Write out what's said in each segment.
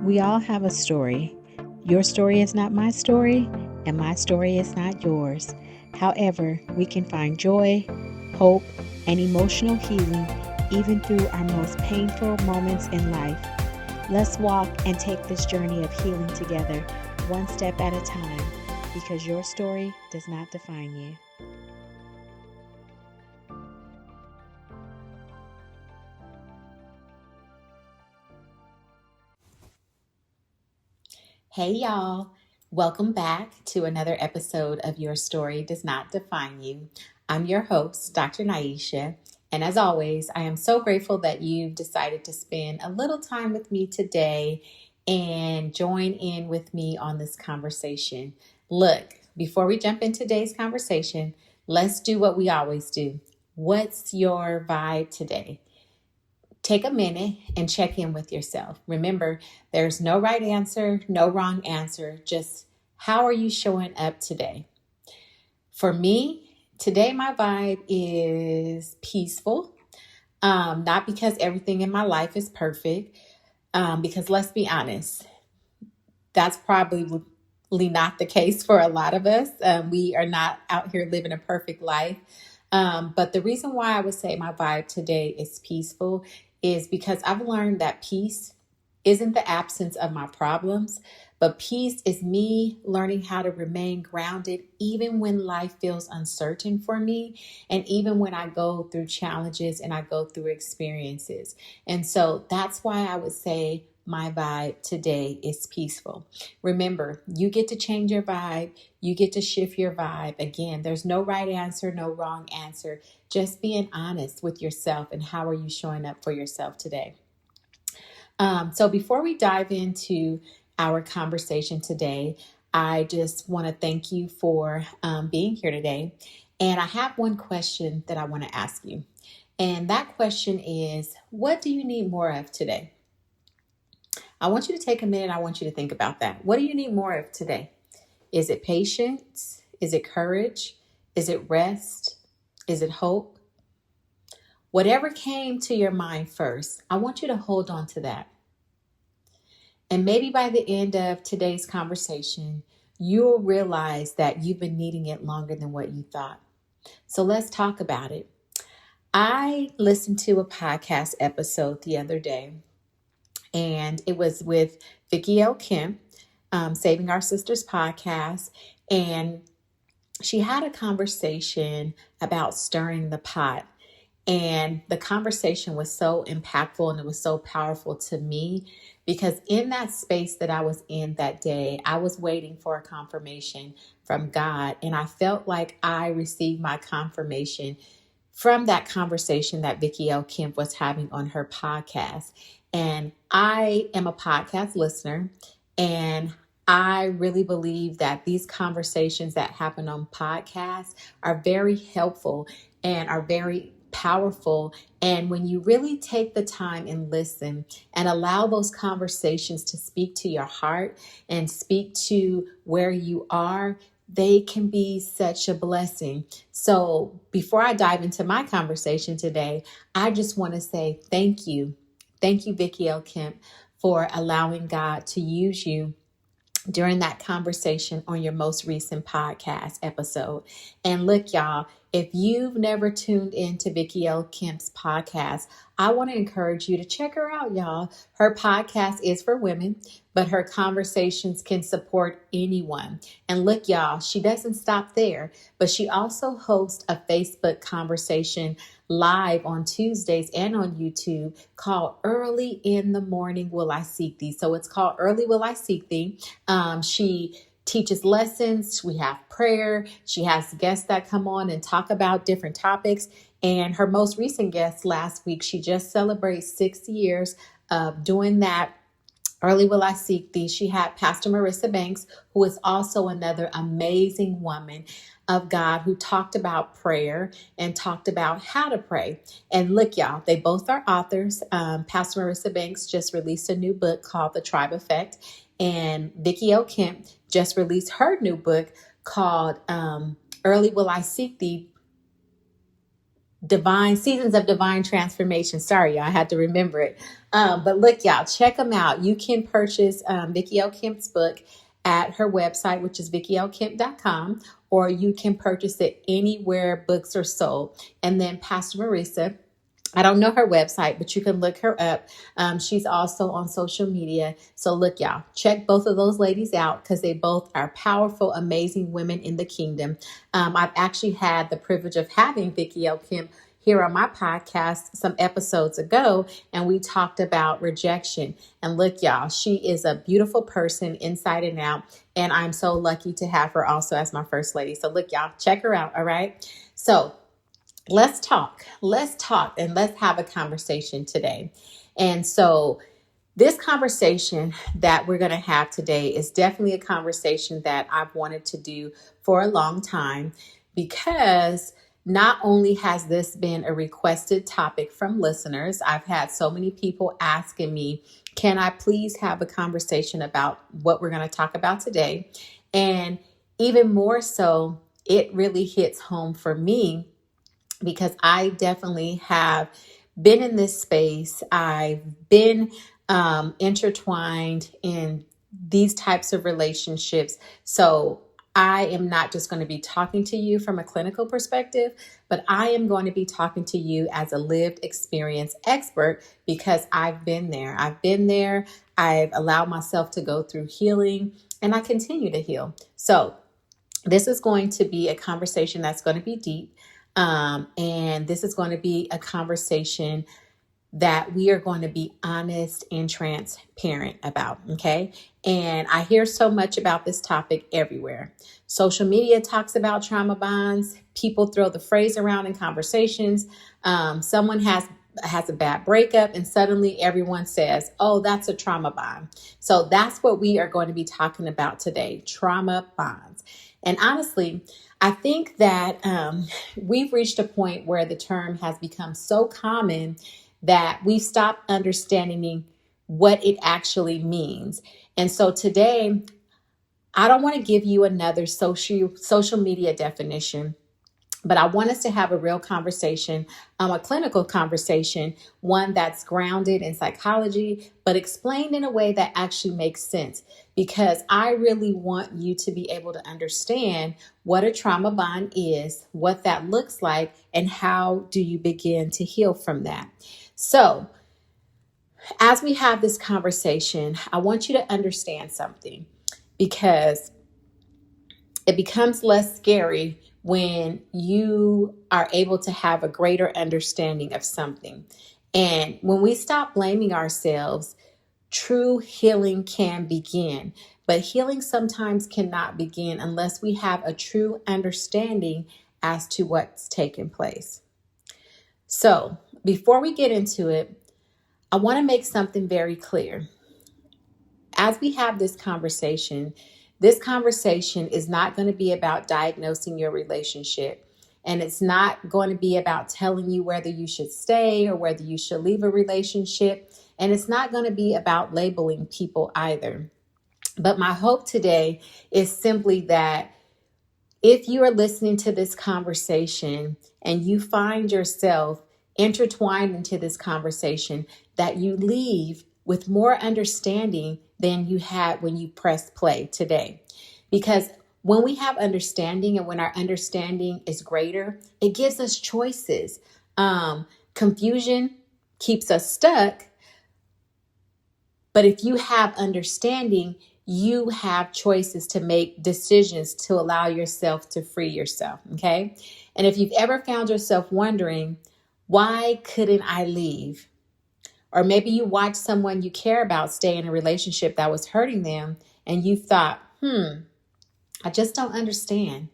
We all have a story. Your story is not my story, and my story is not yours. However, we can find joy, hope, and emotional healing even through our most painful moments in life. Let's walk and take this journey of healing together, one step at a time, because your story does not define you. Hey y'all, welcome back to another episode of Your Story Does Not Define You. I'm your host, Dr. Niesha, and as always, I am so grateful that you've decided to spend a little time with me today and join in with me on this conversation. Look, before we jump into today's conversation, let's do what we always do. What's your vibe today? Take a minute and check in with yourself. Remember, there's no right answer, no wrong answer. Just how are you showing up today? For me, today my vibe is peaceful. Not because everything in my life is perfect, because let's be honest, that's probably not the case for a lot of us. We are not out here living a perfect life. But the reason why I would say my vibe today is peaceful is because I've learned that peace isn't the absence of my problems, but peace is me learning how to remain grounded even when life feels uncertain for me, and even when I go through challenges and I go through experiences. And so that's why I would say my vibe today is peaceful. Remember, you get to change your vibe. You get to shift your vibe. Again, there's no right answer, no wrong answer. Just being honest with yourself and how are you showing up for yourself today. So before we dive into our conversation today, I just want to thank you for being here today. And I have one question that I want to ask you. And that question is, what do you need more of today? I want you to take a minute. I want you to think about that. What do you need more of today? Is it patience? Is it courage? Is it rest? Is it hope? Whatever came to your mind first, I want you to hold on to that. And maybe by the end of today's conversation, you'll realize that you've been needing it longer than what you thought. So let's talk about it. I listened to a podcast episode the other day, and it was with Vicki L. Kemp, Saving Our Sisters podcast. And she had a conversation about stirring the pot. And the conversation was so impactful and it was so powerful to me because in that space that I was in that day, I was waiting for a confirmation from God. And I felt like I received my confirmation from that conversation that Vicki L. Kemp was having on her podcast. And I am a podcast listener, and I really believe that these conversations that happen on podcasts are very helpful and are very powerful. And when you really take the time and listen and allow those conversations to speak to your heart and speak to where you are, they can be such a blessing. So before I dive into my conversation today, I just want to say thank you. Thank you, Vicki L. Kemp, for allowing God to use you during that conversation on your most recent podcast episode. And look, y'all, if you've never tuned into Vicki L. Kemp's podcast, I want to encourage you to check her out, y'all. Her podcast is for women, but her conversations can support anyone. And look, y'all, she doesn't stop there, but she also hosts a Facebook conversation live on Tuesdays and on YouTube called Early in the Morning Will I Seek Thee. So it's called Early Will I Seek Thee. She teaches lessons. We have prayer. She has guests that come on and talk about different topics. And her most recent guest last week, she just celebrates 6 years of doing that. Early Will I Seek Thee. She had Pastor Marissa Banks, who is also another amazing woman of God who talked about prayer and talked about how to pray. And look, y'all, they both are authors. Pastor Marissa Banks just released a new book called The Tribe Effect. And Vicki L. Kemp just released her new book called Early Will I Seek Thee. Divine Seasons of Divine Transformation. Sorry, y'all, I had to remember it. But look, y'all, check them out. You can purchase Vicki L. Kemp's book at her website, which is vickylkemp.com, or you can purchase it anywhere books are sold. And then Pastor Marisa, I don't know her website, but you can look her up. She's also on social media. So look, y'all, check both of those ladies out because they both are powerful, amazing women in the kingdom. I've actually had the privilege of having Vicki L. Kemp here on my podcast some episodes ago, and we talked about rejection. And look, y'all, she is a beautiful person inside and out. And I'm so lucky to have her also as my first lady. So look, y'all, check her out. All right. So let's talk, and let's have a conversation today. And so this conversation that we're going to have today is definitely a conversation that I've wanted to do for a long time, because not only has this been a requested topic from listeners, I've had so many people asking me, can I please have a conversation about what we're going to talk about today? And even more so, it really hits home for me because I definitely have been in this space. I've been intertwined in these types of relationships. So I am not just going to be talking to you from a clinical perspective, but I am going to be talking to you as a lived experience expert because I've been there. I've allowed myself to go through healing, and I continue to heal. So this is going to be a conversation that's going to be deep. And this is going to be a conversation that we are going to be honest and transparent about. Okay. And I hear so much about this topic everywhere. Social media talks about trauma bonds. People throw the phrase around in conversations. Someone has a bad breakup and suddenly everyone says, oh, that's a trauma bond. So that's what we are going to be talking about today, trauma bonds. And honestly, I think that we've reached a point where the term has become so common that we've stopped understanding what it actually means. And so today, I don't want to give you another social media definition, but I want us to have a real conversation, a clinical conversation, one that's grounded in psychology, but explained in a way that actually makes sense. Because I really want you to be able to understand what a trauma bond is, what that looks like, and how do you begin to heal from that. So, as we have this conversation, I want you to understand something, because it becomes less scary when you are able to have a greater understanding of something. And when we stop blaming ourselves, true healing can begin. But healing sometimes cannot begin unless we have a true understanding as to what's taken place. So, before we get into it, I want to make something very clear. As we have this conversation is not going to be about diagnosing your relationship. And it's not going to be about telling you whether you should stay or whether you should leave a relationship. And it's not going to be about labeling people either. But my hope today is simply that if you are listening to this conversation and you find yourself intertwined into this conversation, that you leave with more understanding than you had when you pressed play today. Because when we have understanding and when our understanding is greater, it gives us choices. Confusion keeps us stuck. But if you have understanding, you have choices to make, decisions to allow yourself to free yourself. Okay. And if you've ever found yourself wondering, why couldn't I leave? Or maybe you watched someone you care about stay in a relationship that was hurting them and you thought, I just don't understand.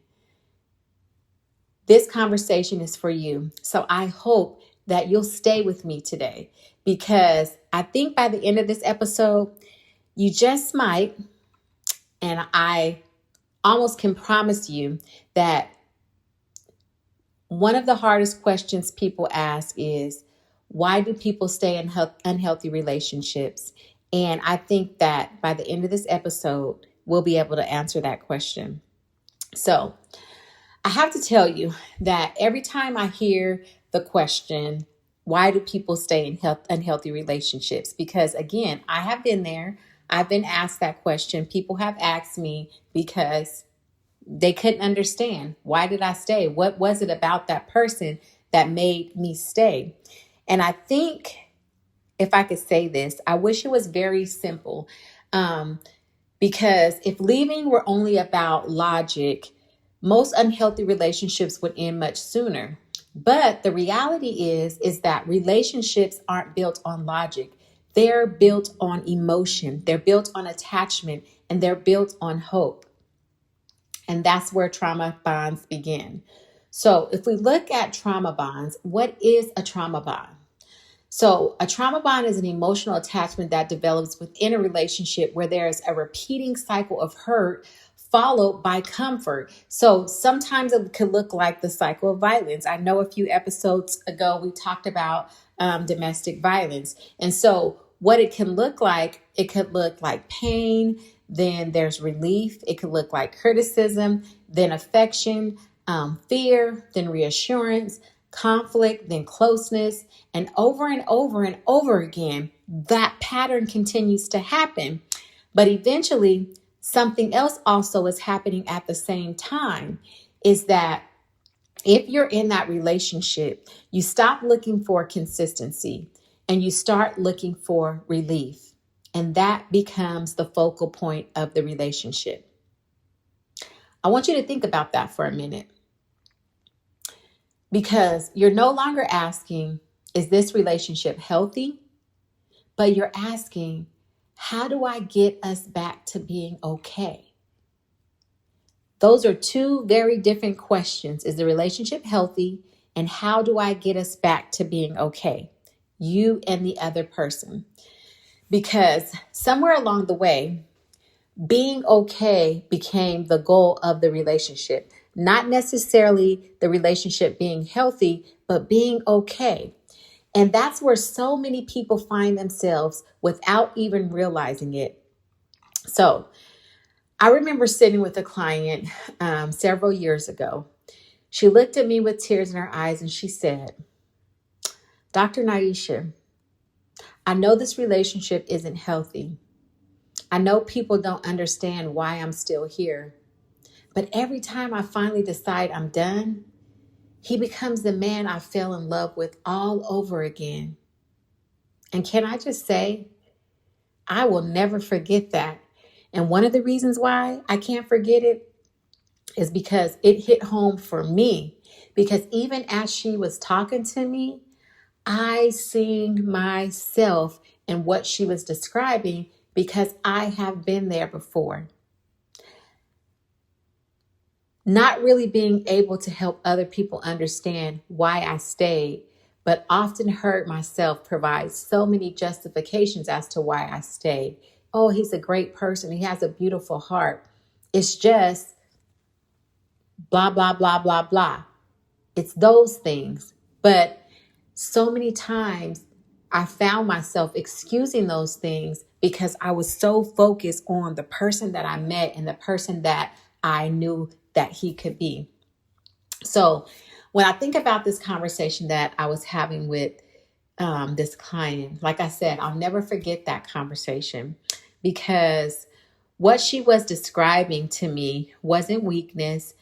This conversation is for you. So I hope that you'll stay with me today, because I think by the end of this episode, you just might, and I almost can promise you that one of the hardest questions people ask is, why do people stay in unhealthy relationships? And I think that by the end of this episode, we'll be able to answer that question. So I have to tell you that every time I hear the question, why do people stay in unhealthy relationships? Because again, I have been there. I've been asked that question. People have asked me because they couldn't understand. Why did I stay? What was it about that person that made me stay? And I think, if I could say this, I wish it was very simple. Because if leaving were only about logic, most unhealthy relationships would end much sooner. But the reality is that relationships aren't built on logic. They're built on emotion. They're built on attachment, and they're built on hope. And that's where trauma bonds begin. So if we look at trauma bonds, what is a trauma bond? So a trauma bond is an emotional attachment that develops within a relationship where there's a repeating cycle of hurt followed by comfort. So sometimes it could look like the cycle of violence. I know a few episodes ago we talked about domestic violence. And so what it can look like, it could look like pain, then there's relief. It could look like criticism, then affection, fear, then reassurance, conflict, then closeness, and over and over again, that pattern continues to happen. But eventually, something else also is happening at the same time, is that if you're in that relationship, you stop looking for consistency and you start looking for relief. And that becomes the focal point of the relationship. I want you to think about that for a minute. Because you're no longer asking, is this relationship healthy? But you're asking, how do I get us back to being okay? Those are two very different questions. Is the relationship healthy? And how do I get us back to being okay? You and the other person. Because somewhere along the way, being okay became the goal of the relationship. Not necessarily the relationship being healthy, but being okay. And that's where so many people find themselves without even realizing it. So I remember sitting with a client several years ago. She looked at me with tears in her eyes and she said, Dr. Niesha, I know this relationship isn't healthy. I know people don't understand why I'm still here. But every time I finally decide I'm done, he becomes the man I fell in love with all over again. And can I just say, I will never forget that. And one of the reasons why I can't forget it is because it hit home for me. Because even as she was talking to me, I seen myself in what she was describing because I have been there before. Not really being able to help other people understand why I stayed, but often heard myself provide so many justifications as to why I stayed. Oh, he's a great person. He has a beautiful heart. It's just blah, blah, blah, blah, blah. It's those things. But so many times I found myself excusing those things because I was so focused on the person that I met and the person that I knew that he could be. So when I think about this conversation that I was having with this client, like I said, I'll never forget that conversation because what she was describing to me wasn't weakness.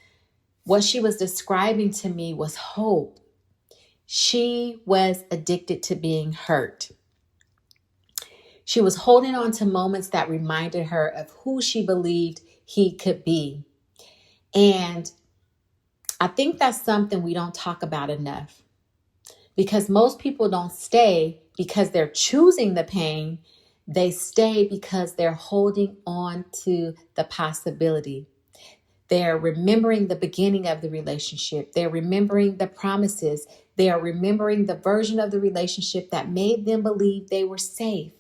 What she was describing to me was hope. She was addicted to being hurt. She was holding on to moments that reminded her of who she believed he could be. And I think that's something we don't talk about enough because most people don't stay because they're choosing the pain. They stay because they're holding on to the possibility. They're remembering the beginning of the relationship. They're remembering the promises. They are remembering the version of the relationship that made them believe they were safe.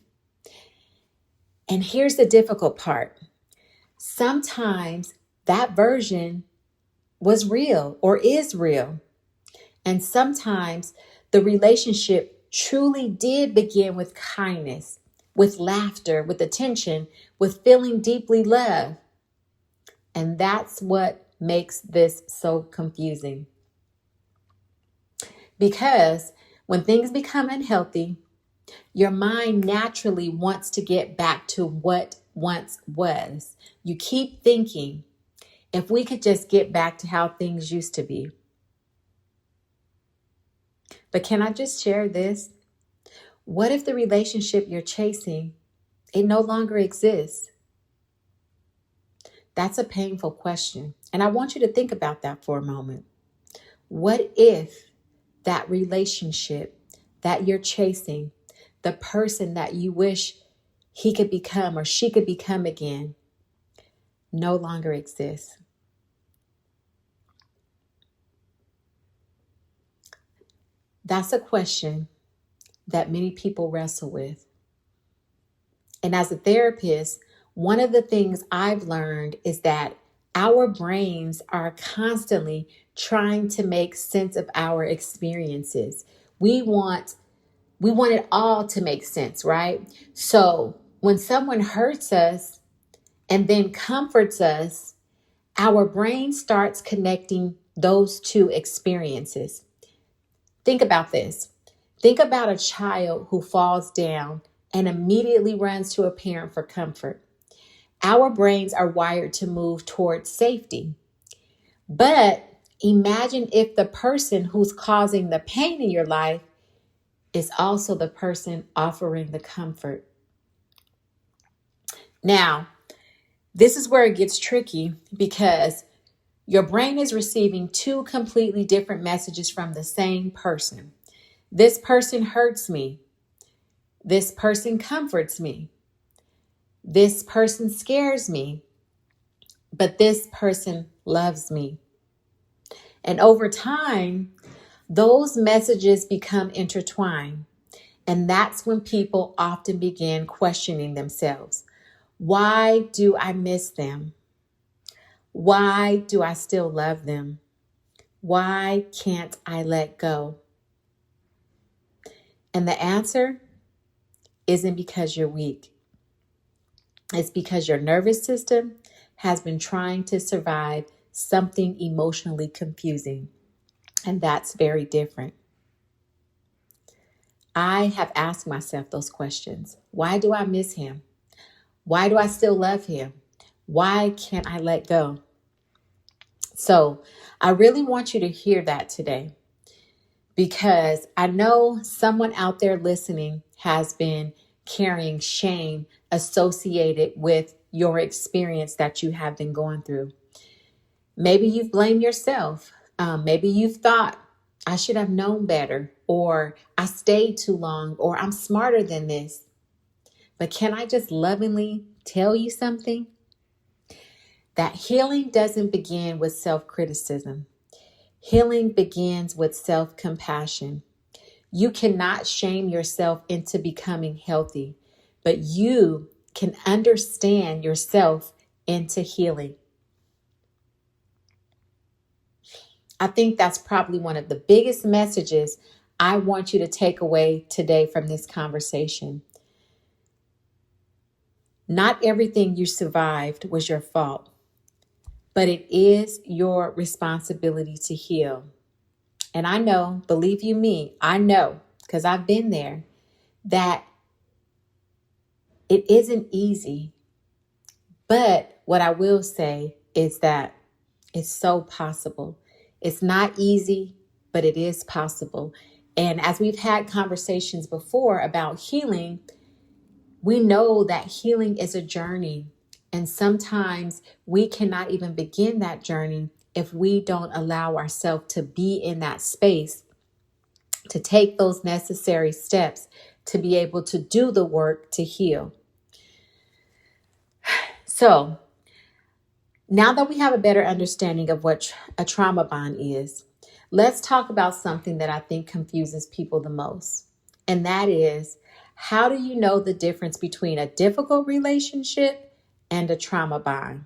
And here's the difficult part. Sometimes that version was real or is real. And sometimes the relationship truly did begin with kindness, with laughter, with attention, with feeling deeply loved. And that's what makes this so confusing. Because when things become unhealthy, your mind naturally wants to get back to what once was. You keep thinking, if we could just get back to how things used to be. But can I just share this? What if the relationship you're chasing, it no longer exists? That's a painful question. And I want you to think about that for a moment. What if that relationship that you're chasing, the person that you wish he could become or she could become again, no longer exists? That's a question that many people wrestle with. And as a therapist, one of the things I've learned is that our brains are constantly trying to make sense of our experiences. We want it all to make sense, right? So when someone hurts us and then comforts us, our brain starts connecting those two experiences. Think about this. Think about a child who falls down and immediately runs to a parent for comfort. Our brains are wired to move towards safety. But imagine if the person who's causing the pain in your life is also the person offering the comfort. Now, this is where it gets tricky because your brain is receiving two completely different messages from the same person. This person hurts me. This person comforts me. This person scares me. But this person loves me. And over time, those messages become intertwined. And that's when people often begin questioning themselves. Why do I miss them? Why do I still love them? Why can't I let go? And the answer isn't because you're weak. It's because your nervous system has been trying to survive something emotionally confusing. And that's very different. I have asked myself those questions. Why do I miss him? Why do I still love him? Why can't I let go? So I really want you to hear that today, because I know someone out there listening has been carrying shame associated with your experience that you have been going through. Maybe you've blamed yourself. Maybe you've thought, I should have known better, or I stayed too long, or I'm smarter than this. But can I just lovingly tell you something? That healing doesn't begin with self-criticism. Healing begins with self-compassion. You cannot shame yourself into becoming healthy, but you can understand yourself into healing. I think that's probably one of the biggest messages I want you to take away today from this conversation. Not everything you survived was your fault, but it is your responsibility to heal. And I know, believe you me, I know, because I've been there, that it isn't easy. But what I will say is that it's so possible. It's not easy, but it is possible. And as we've had conversations before about healing, we know that healing is a journey. And sometimes we cannot even begin that journey if we don't allow ourselves to be in that space, to take those necessary steps to be able to do the work to heal. So now that we have a better understanding of what a trauma bond is, let's talk about something that I think confuses people the most. And that is, how do you know the difference between a difficult relationship and a trauma bond?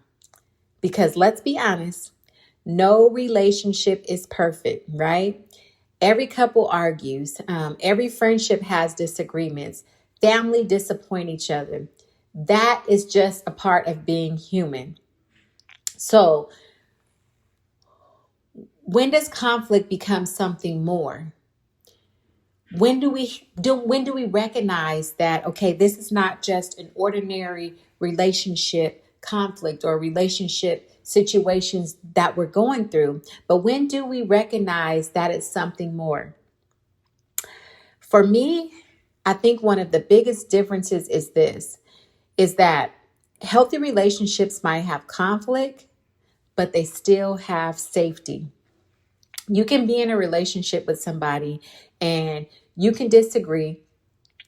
Because let's be honest, no relationship is perfect, right? Every couple argues. Every friendship has disagreements. Family disappoint each other. That is just a part of being human. So when does conflict become something more? When do we recognize that, okay, this is not just an ordinary relationship conflict or relationship situations that we're going through, but when do we recognize that it's something more? For me, I think one of the biggest differences is that healthy relationships might have conflict, but they still have safety. You can be in a relationship with somebody and you can disagree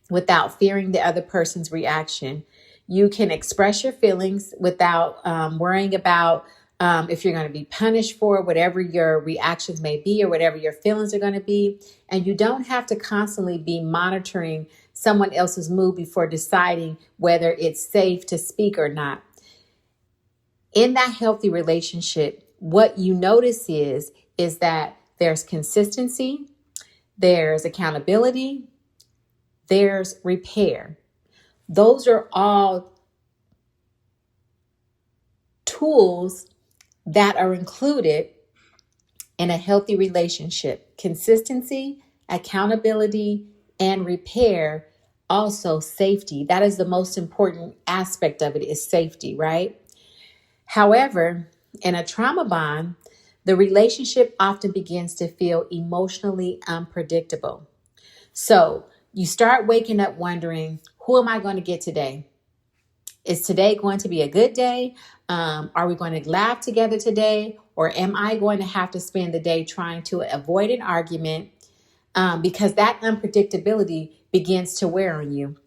without fearing the other person's reaction. You can express your feelings without worrying about if you're going to be punished for whatever your reactions may be or whatever your feelings are going to be. And you don't have to constantly be monitoring someone else's mood before deciding whether it's safe to speak or not. In that healthy relationship, what you notice is that there's consistency, there's accountability, there's repair. Those are all tools that are included in a healthy relationship. Consistency, accountability, and repair. Also safety. That is the most important aspect of it, is safety, right? However, in a trauma bond, the relationship often begins to feel emotionally unpredictable. So you start waking up wondering, who am I going to get today? Is today going to be a good day? Are we going to laugh together today? Or am I going to have to spend the day trying to avoid an argument? Because that unpredictability begins to wear on you.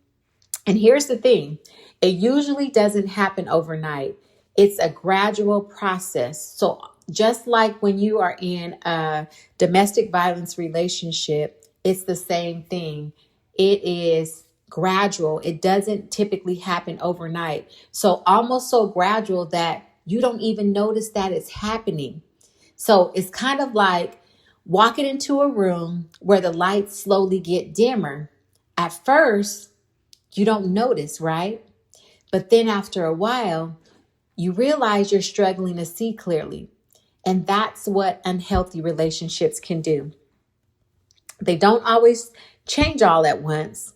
And here's the thing, it usually doesn't happen overnight. It's a gradual process. So just like when you are in a domestic violence relationship, it's the same thing. It is gradual. It doesn't typically happen overnight. So almost so gradual that you don't even notice that it's happening. So it's kind of like walking into a room where the lights slowly get dimmer. At first, you don't notice, right? But then after a while, you realize you're struggling to see clearly. And that's what unhealthy relationships can do. They don't always change all at once.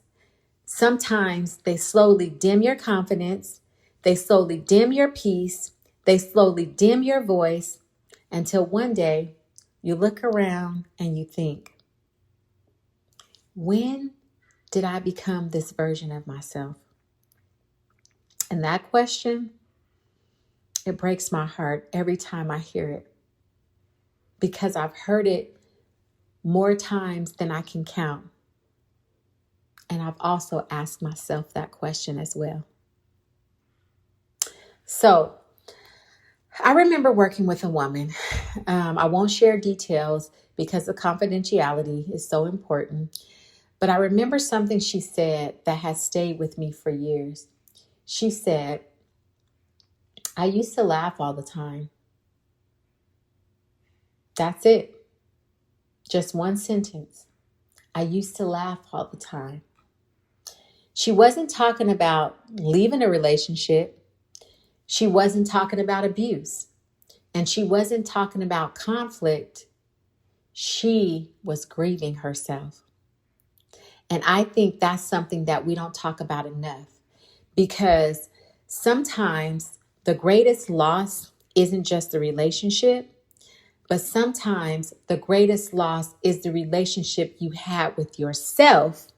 Sometimes they slowly dim your confidence. They slowly dim your peace. They slowly dim your voice until one day you look around and you think, when did I become this version of myself? And that question, it breaks my heart every time I hear it, because I've heard it more times than I can count. And I've also asked myself that question as well. So I remember working with a woman. I won't share details because the confidentiality is so important. But I remember something she said that has stayed with me for years. She said, I used to laugh all the time. That's it. Just one sentence. I used to laugh all the time. She wasn't talking about leaving a relationship. She wasn't talking about abuse. And she wasn't talking about conflict. She was grieving herself. And I think that's something that we don't talk about enough, because sometimes the greatest loss isn't just the relationship, but sometimes the greatest loss is the relationship you had with yourself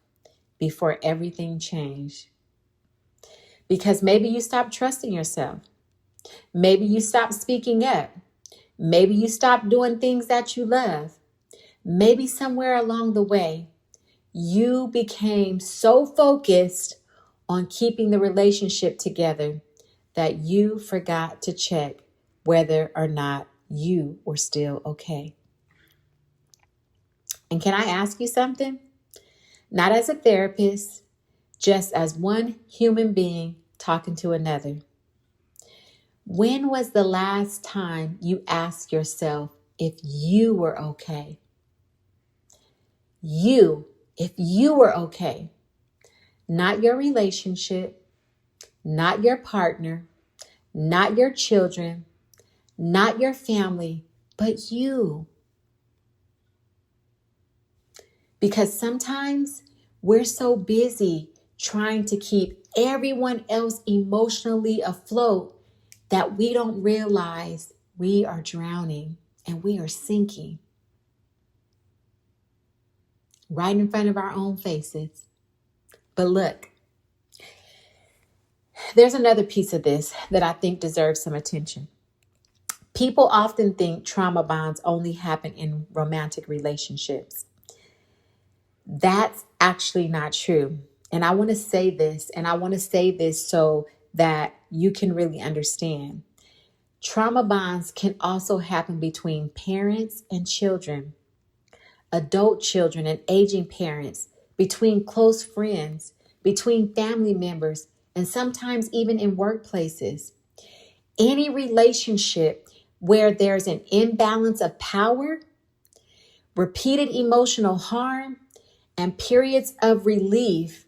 before everything changed. Because maybe you stopped trusting yourself. Maybe you stopped speaking up. Maybe you stopped doing things that you love. Maybe somewhere along the way, you became so focused on keeping the relationship together that you forgot to check whether or not you were still okay. And can I ask you something? Not as a therapist, just as one human being talking to another. When was the last time you asked yourself if you were okay? If you were okay. Not your relationship, not your partner, not your children, not your family, but you. Because sometimes we're so busy trying to keep everyone else emotionally afloat that we don't realize we are drowning and we are sinking right in front of our own faces. But look, there's another piece of this that I think deserves some attention. People often think trauma bonds only happen in romantic relationships. That's actually not true. And I want to say this, and I want to say this so that you can really understand. Trauma bonds can also happen between parents and children, adult children and aging parents, between close friends, between family members, and sometimes even in workplaces. Any relationship where there's an imbalance of power, repeated emotional harm, and periods of relief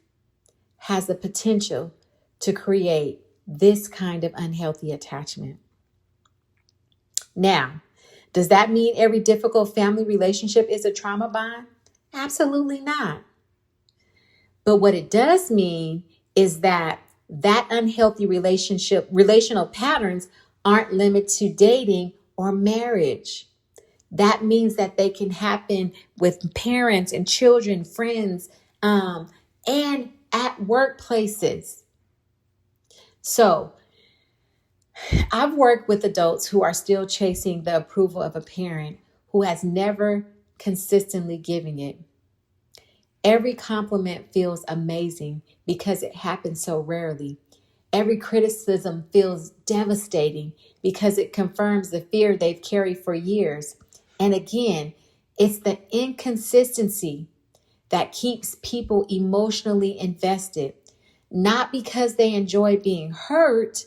has the potential to create this kind of unhealthy attachment. Now, does that mean every difficult family relationship is a trauma bond? Absolutely not. But what it does mean is that unhealthy relational patterns aren't limited to dating or marriage. That means that they can happen with parents and children, friends, and at workplaces. So I've worked with adults who are still chasing the approval of a parent who has never consistently given it. Every compliment feels amazing because it happens so rarely. Every criticism feels devastating because it confirms the fear they've carried for years. And again, it's the inconsistency that keeps people emotionally invested, not because they enjoy being hurt,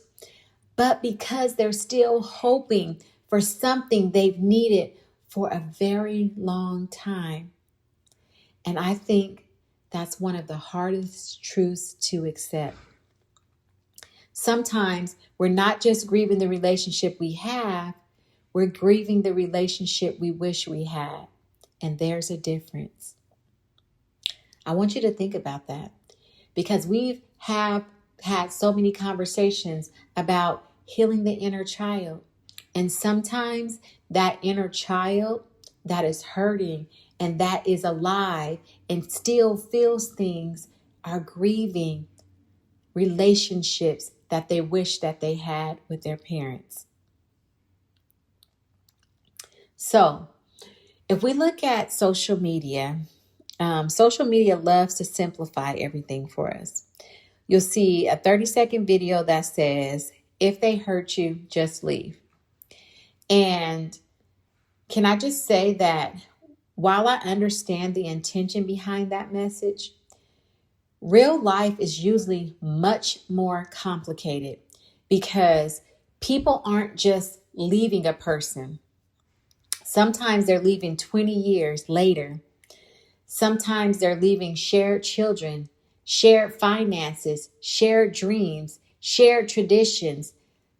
but because they're still hoping for something they've needed for a very long time. And I think that's one of the hardest truths to accept. Sometimes we're not just grieving the relationship we have, we're grieving the relationship we wish we had. And there's a difference. I want you to think about that because have had so many conversations about healing the inner child. And sometimes that inner child that is hurting and that is alive and still feels things are grieving relationships that they wish that they had with their parents. So if we look at social media loves to simplify everything for us. You'll see a 30-second video that says, if they hurt you, just leave. And can I just say that while I understand the intention behind that message, real life is usually much more complicated because people aren't just leaving a person. Sometimes they're leaving 20 years later. Sometimes they're leaving shared children, shared finances, shared dreams, shared traditions.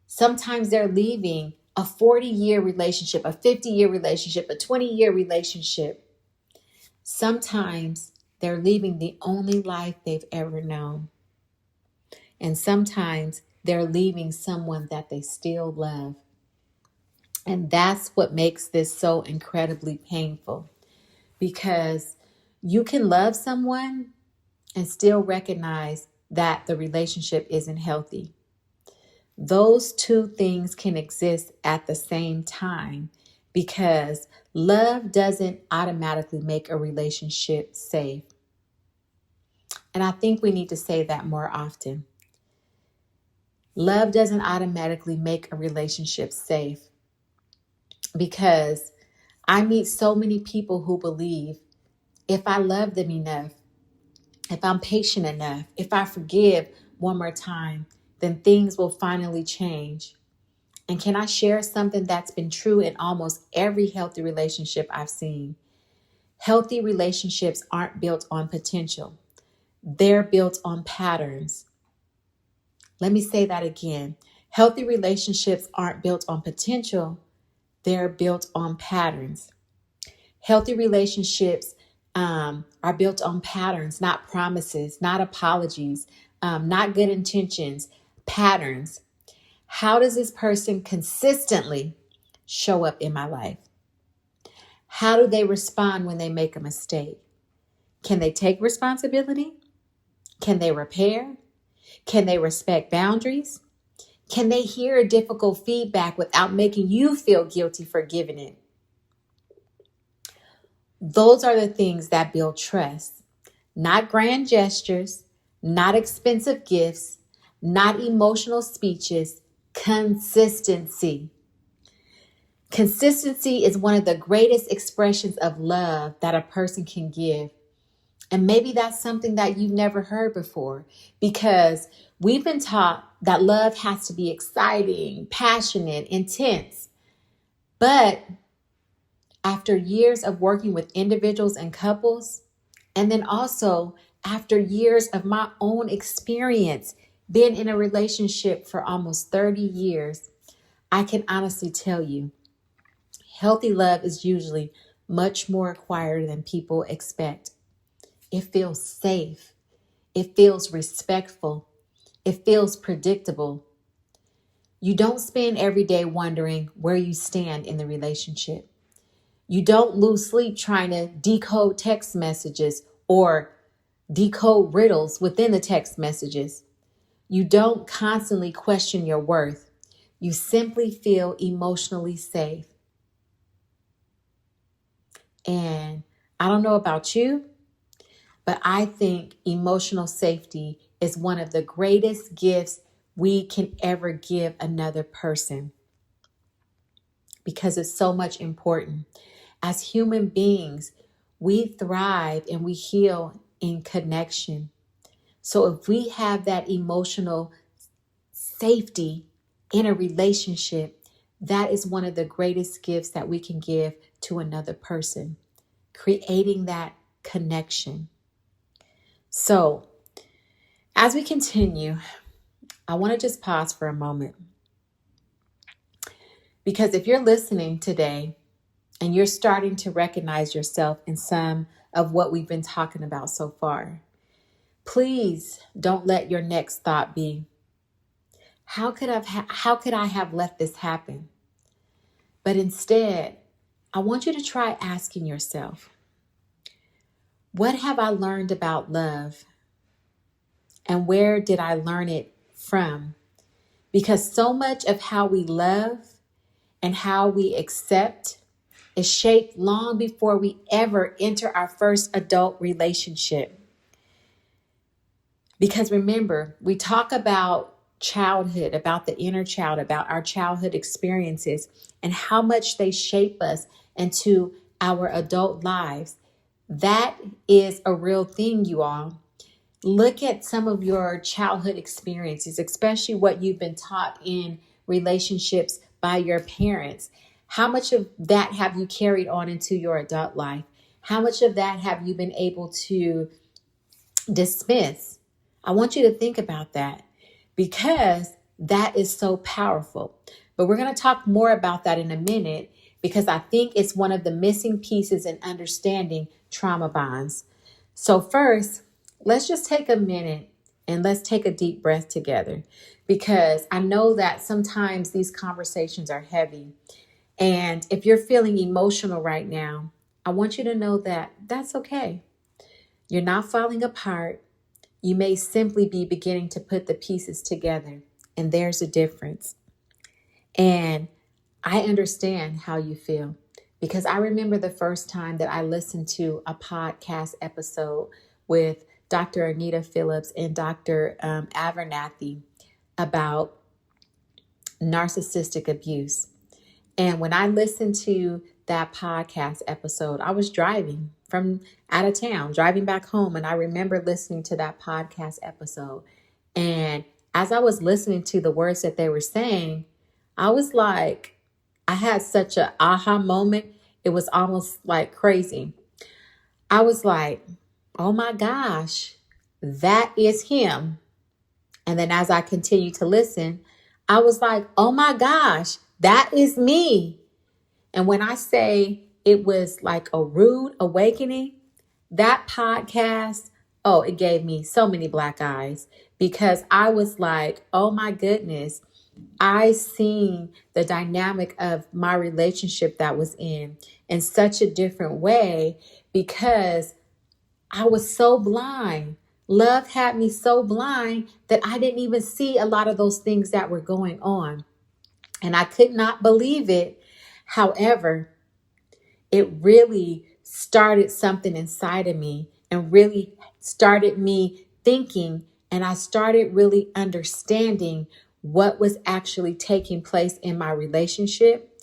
Sometimes they're leaving a 40-year relationship, a 50-year relationship, a 20-year relationship. Sometimes they're leaving the only life they've ever known. And sometimes they're leaving someone that they still love. And that's what makes this so incredibly painful, because you can love someone and still recognize that the relationship isn't healthy. Those two things can exist at the same time because love doesn't automatically make a relationship safe. And I think we need to say that more often. Love doesn't automatically make a relationship safe, because I meet so many people who believe if I love them enough, if I'm patient enough, if I forgive one more time, then things will finally change. And can I share something that's been true in almost every healthy relationship I've seen? Healthy relationships aren't built on potential. They're built on patterns. Let me say that again. Healthy relationships aren't built on potential. They're built on patterns. Healthy relationships are built on patterns, not promises, not apologies, not good intentions, patterns. How does this person consistently show up in my life? How do they respond when they make a mistake? Can they take responsibility? Can they repair? Can they respect boundaries? Can they hear difficult feedback without making you feel guilty for giving it? Those are the things that build trust, not grand gestures, not expensive gifts, not emotional speeches, consistency. Consistency is one of the greatest expressions of love that a person can give. And maybe that's something that you've never heard before, because we've been taught that love has to be exciting, passionate, intense. But after years of working with individuals and couples, and then also after years of my own experience, being in a relationship for almost 30 years, I can honestly tell you, healthy love is usually much more acquired than people expect. It feels safe. It feels respectful. It feels predictable. You don't spend every day wondering where you stand in the relationship. You don't lose sleep trying to decode text messages or decode riddles within the text messages. You don't constantly question your worth. You simply feel emotionally safe. And I don't know about you, but I think emotional safety is one of the greatest gifts we can ever give another person, because it's so much important. As human beings, we thrive and we heal in connection. So if we have that emotional safety in a relationship, that is one of the greatest gifts that we can give to another person, creating that connection. So as we continue, I want to just pause for a moment, because if you're listening today and you're starting to recognize yourself in some of what we've been talking about so far, please don't let your next thought be, how could I have let this happen? But instead, I want you to try asking yourself, what have I learned about love? And where did I learn it from? Because so much of how we love and how we accept is shaped long before we ever enter our first adult relationship. Because remember, we talk about childhood, about the inner child, about our childhood experiences and how much they shape us into our adult lives. That is a real thing, you all. Look at some of your childhood experiences, especially what you've been taught in relationships by your parents. How much of that have you carried on into your adult life? How much of that have you been able to dismiss? I want you to think about that, because that is so powerful. But we're going to talk more about that in a minute, because I think it's one of the missing pieces in understanding trauma bonds. So first, let's just take a minute and let's take a deep breath together, because I know that sometimes these conversations are heavy. And if you're feeling emotional right now, I want you to know that that's okay. You're not falling apart. You may simply be beginning to put the pieces together, and there's a difference. And I understand how you feel, because I remember the first time that I listened to a podcast episode with Dr. Anita Phillips and Dr. Abernathy about narcissistic abuse. And when I listened to that podcast episode, I was driving from out of town, driving back home. And I remember listening to that podcast episode. And as I was listening to the words that they were saying, I was like, I had such an aha moment. It was almost like crazy. I was like, oh my gosh, that is him. And then as I continued to listen, I was like, oh my gosh, that is me. And when I say it was like a rude awakening, That podcast, oh, it gave me so many black eyes because I was like, oh my goodness, I seen the dynamic of my relationship that was in such a different way because I was so blind. Love had me so blind that I didn't even see a lot of those things that were going on. And I could not believe it. However, it really started something inside of me and really started me thinking. And I started really understanding what was actually taking place in my relationship.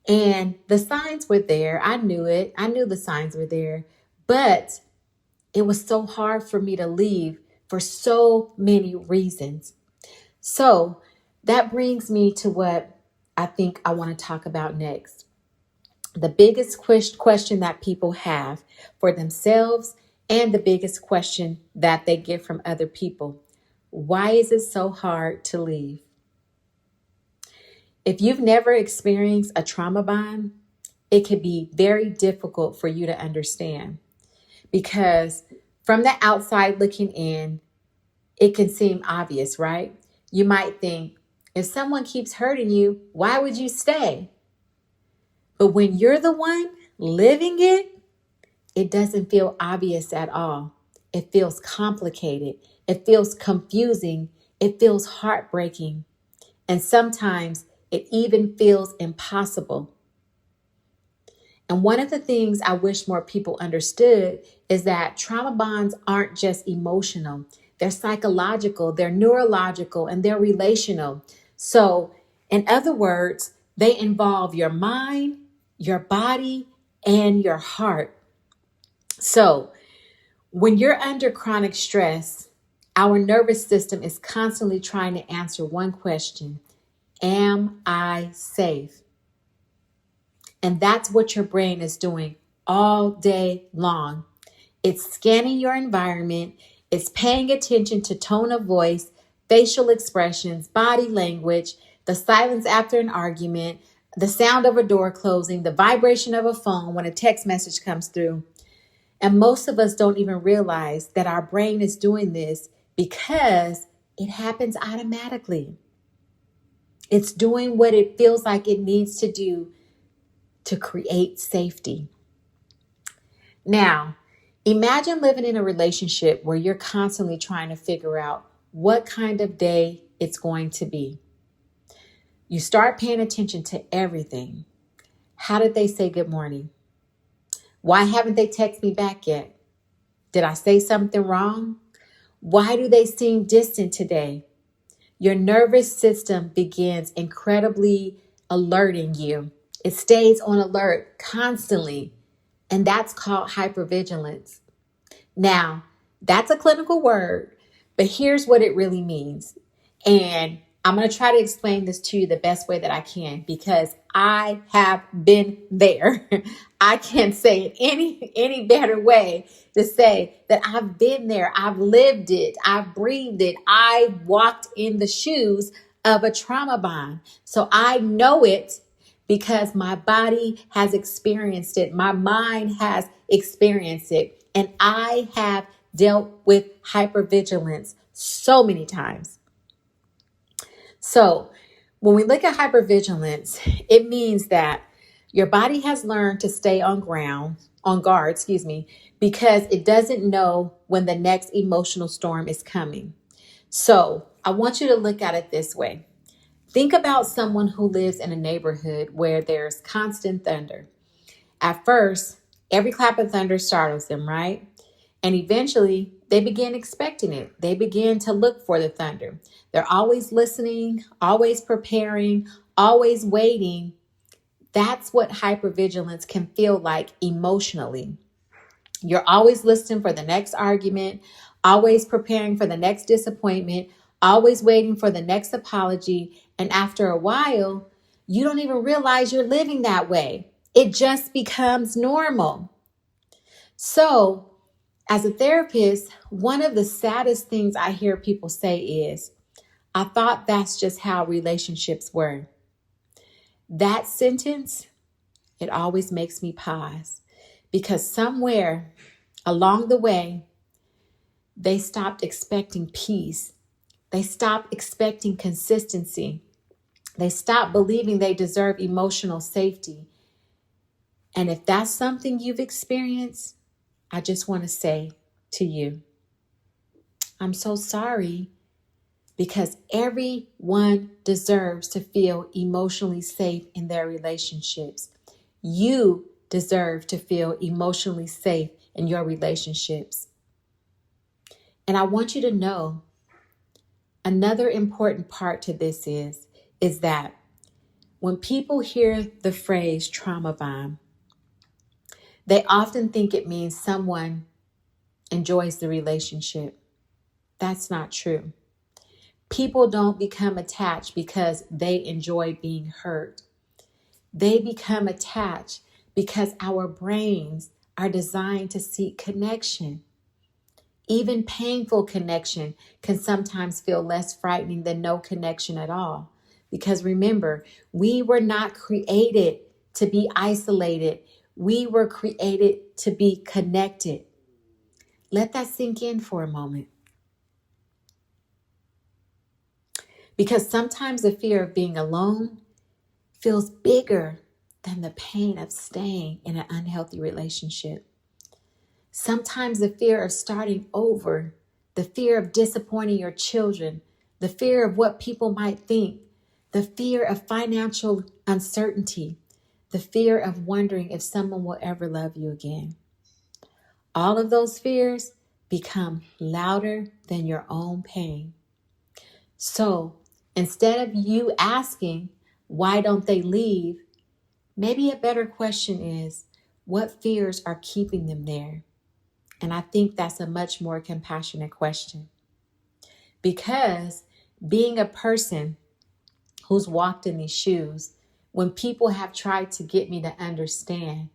And the signs were there. I knew it. I knew the signs were there. But it was so hard for me to leave for so many reasons. So that brings me to what I think I want to talk about next. The biggest question that people have for themselves and the biggest question that they get from other people. Why is it so hard to leave? If you've never experienced a trauma bond, it can be very difficult for you to understand because from the outside looking in, it can seem obvious, right? You might think, if someone keeps hurting you, why would you stay? But when you're the one living it, it doesn't feel obvious at all. It feels complicated. It feels confusing. It feels heartbreaking. And sometimes it even feels impossible. And one of the things I wish more people understood is that trauma bonds aren't just emotional. They're psychological, they're neurological, and they're relational. So, in other words, they involve your mind, your body, and your heart. So, when you're under chronic stress, our nervous system is constantly trying to answer one question: am I safe? And that's what your brain is doing all day long. It's scanning your environment. It's paying attention to tone of voice, facial expressions, body language, the silence after an argument, the sound of a door closing, the vibration of a phone when a text message comes through. And most of us don't even realize that our brain is doing this because it happens automatically. It's doing what it feels like it needs to do to create safety. Now, imagine living in a relationship where you're constantly trying to figure out what kind of day it's going to be. You start paying attention to everything. How did they say good morning? Why haven't they texted me back yet? Did I say something wrong? Why do they seem distant today? Your nervous system begins incredibly alerting you. It stays on alert constantly, and that's called hypervigilance. Now, that's a clinical word, but here's what it really means. And I'm going to try to explain this to you the best way that I can because I have been there. I can't say it any better way to say that I've been there. I've lived it. I've breathed it. I walked in the shoes of a trauma bond. So I know it because my body has experienced it. My mind has experienced it. And I have dealt with hypervigilance so many times. So when we look at hypervigilance, it means that your body has learned to stay on guard, because it doesn't know when the next emotional storm is coming. So I want you to look at it this way. Think about someone who lives in a neighborhood where there's constant thunder. At first, every clap of thunder startles them, right? And eventually, they begin expecting it. They begin to look for the thunder. They're always listening, always preparing, always waiting. That's what hypervigilance can feel like emotionally. You're always listening for the next argument, always preparing for the next disappointment, always waiting for the next apology. And after a while, you don't even realize you're living that way. It just becomes normal. So, as a therapist, one of the saddest things I hear people say is, I thought that's just how relationships were. That sentence, it always makes me pause because somewhere Along the way, they stopped expecting peace. They stopped expecting consistency. They stopped believing they deserve emotional safety. And if that's something you've experienced, I just want to say to you, I'm so sorry, because everyone deserves to feel emotionally safe in their relationships. You deserve to feel emotionally safe in your relationships. And I want you to know another important part to this is that when people hear the phrase trauma bond, they often think it means someone enjoys the relationship. That's not true. People don't become attached because they enjoy being hurt. They become attached because our brains are designed to seek connection. Even painful connection can sometimes feel less frightening than no connection at all. Because remember, we were not created to be isolated. We were created to be connected. Let that sink in for a moment. Because sometimes the fear of being alone feels bigger than the pain of staying in an unhealthy relationship. Sometimes the fear of starting over, the fear of disappointing your children, the fear of what people might think, the fear of financial uncertainty, the fear of wondering if someone will ever love you again. All of those fears become louder than your own pain. So instead of you asking, why don't they leave? Maybe a better question is, what fears are keeping them there? And I think that's a much more compassionate question. Because being a person who's walked in these shoes, when people have tried to get me to understand,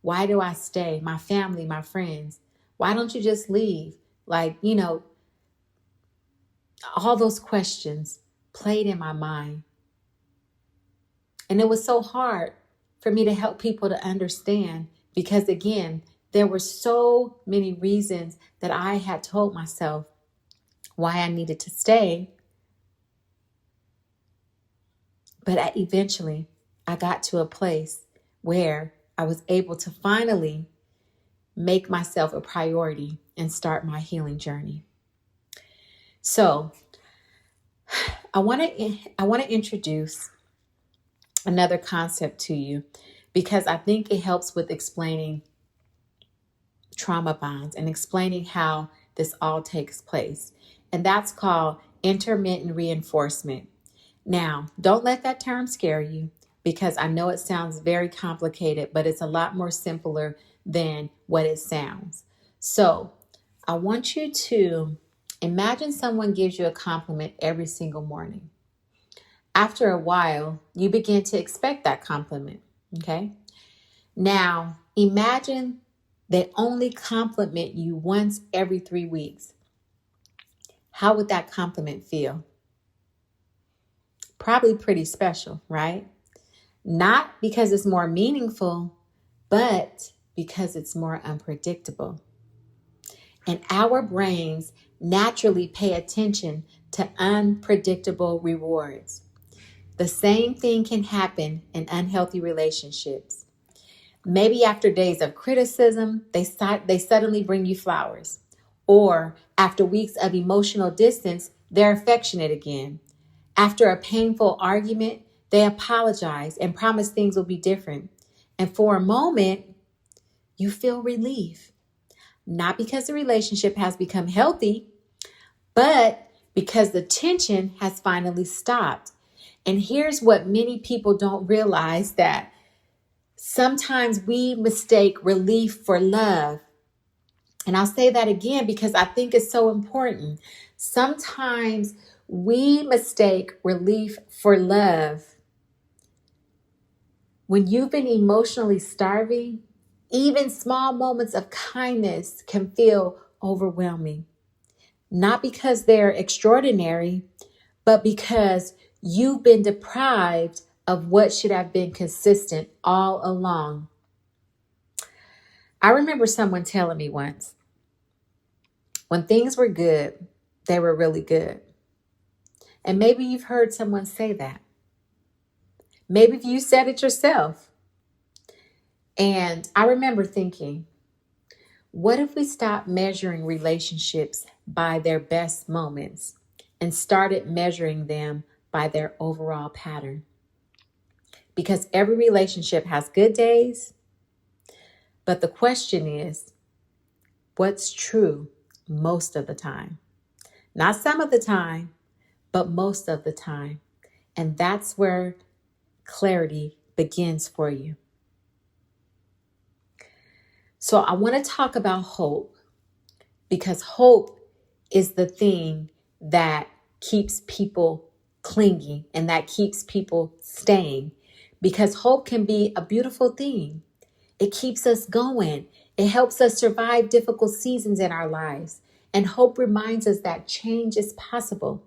why do I stay? My family, my friends, why don't you just leave? All those questions played in my mind. And it was so hard for me to help people to understand because, again, there were so many reasons that I had told myself why I needed to stay. But eventually, I got to a place where I was able to finally make myself a priority and start my healing journey. So I want to introduce another concept to you because I think it helps with explaining trauma bonds and explaining how this all takes place. And that's called intermittent reinforcement. Now, don't let that term scare you because I know it sounds very complicated, but it's a lot more simpler than what it sounds. So I want you to imagine someone gives you a compliment every single morning. After a while, you begin to expect that compliment, okay? Now, imagine they only compliment you once every 3 weeks. How would that compliment feel? Probably pretty special, right? Not because it's more meaningful, but because it's more unpredictable. And our brains naturally pay attention to unpredictable rewards. The same thing can happen in unhealthy relationships. Maybe after days of criticism, they suddenly bring you flowers. Or after weeks of emotional distance, they're affectionate again. After a painful argument, they apologize and promise things will be different. And for a moment, you feel relief. Not because the relationship has become healthy, but because the tension has finally stopped. And here's what many people don't realize, that sometimes we mistake relief for love. And I'll say that again because I think it's so important. Sometimes we mistake relief for love. When you've been emotionally starving, even small moments of kindness can feel overwhelming. Not because they're extraordinary, but because you've been deprived of what should have been consistent all along. I remember someone telling me once, when things were good, they were really good. And maybe you've heard someone say that. Maybe you said it yourself. And I remember thinking, what if we stopped measuring relationships by their best moments and started measuring them by their overall pattern? Because every relationship has good days, but the question is, what's true most of the time? Not some of the time, but most of the time. And that's where clarity begins for you. So I want to talk about hope, because hope is the thing that keeps people clinging and that keeps people staying, because hope can be a beautiful thing. It keeps us going. It helps us survive difficult seasons in our lives. And hope reminds us that change is possible.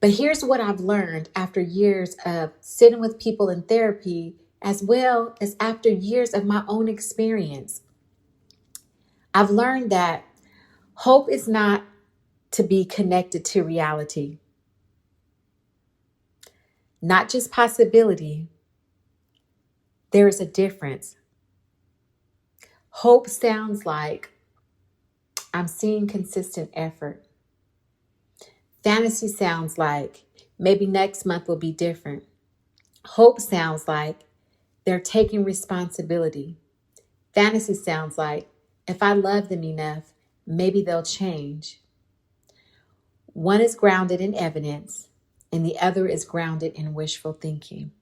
But here's what I've learned after years of sitting with people in therapy, as well as after years of my own experience. I've learned that hope is not to be connected to reality, not just possibility. There is a difference. Hope sounds like I'm seeing consistent effort. Fantasy sounds like maybe next month will be different. Hope sounds like they're taking responsibility. Fantasy sounds like if I love them enough, maybe they'll change. One is grounded in evidence, and the other is grounded in wishful thinking.